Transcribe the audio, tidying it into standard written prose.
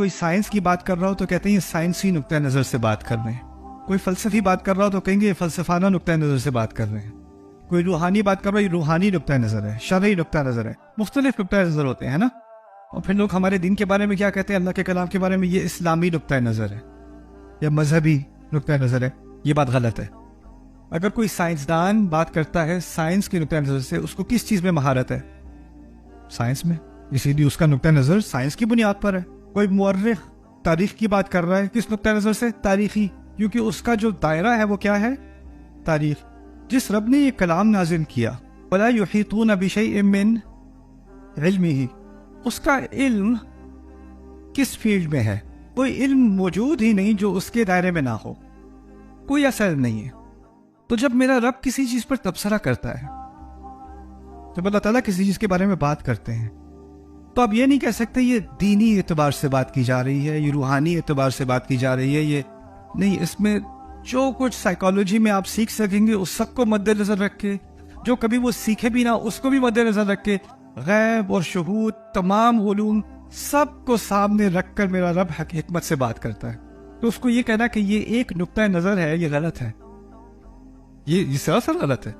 کوئی سائنس کی بات کر رہا ہو تو کہتے ہیں یہ سائنسی نقطۂ نظر سے بات کر رہے ہیں. کوئی فلسفی بات کر رہا ہو تو کہیں گے یہ فلسفانہ نقطۂ نظر سے بات کر رہے ہیں. کوئی روحانی بات کر رہا ہو یہ روحانی نقطۂ نظر ہے، شرعی نقطۂ نظر ہے. مختلف نقطۂ نظر ہوتے ہیں نا. اور پھر لوگ ہمارے دین کے بارے میں کیا کہتے ہیں، اللہ کے کلام کے بارے میں، یہ اسلامی نقطۂ نظر ہے یا مذہبی نقطۂ نظر ہے. یہ بات غلط ہے. اگر کوئی سائنسدان بات کرتا ہے سائنس کے نقطۂ نظر سے، اس کو کس چیز میں مہارت ہے؟ سائنس میں. اسی لیے اس کا نقطۂ نظر سائنس کی بنیاد پر ہے. کوئی مورخ تاریخ کی بات کر رہا ہے، کس نقطۂ نظر سے؟ تاریخی. کیونکہ اس کا جو دائرہ ہے وہ کیا ہے؟ تاریخ. جس رب نے یہ کلام نازل کیا وَلَا يُحِيطُونَ بِشَيْءٍ مِّن عِلْمِهِ، اس کا علم کس فیلڈ میں ہے؟ کوئی علم موجود ہی نہیں جو اس کے دائرے میں نہ ہو. کوئی ایسا علم نہیں ہے. تو جب میرا رب کسی چیز پر تبصرہ کرتا ہے، جب اللہ تعالیٰ کسی چیز کے بارے میں بات کرتے ہیں، تو آپ یہ نہیں کہہ سکتے یہ دینی اعتبار سے بات کی جا رہی ہے، یہ روحانی اعتبار سے بات کی جا رہی ہے. یہ نہیں. اس میں جو کچھ سائیکالوجی میں آپ سیکھ سکیں گے اس سب کو مد نظر رکھ کے، جو کبھی وہ سیکھے بھی نہ اس کو بھی مد نظر رکھ کے، غیب اور شہود تمام علوم سب کو سامنے رکھ کر میرا رب حکمت سے بات کرتا ہے. تو اس کو یہ کہنا کہ یہ ایک نقطۂ نظر ہے، یہ غلط ہے. یہ سراسر غلط ہے.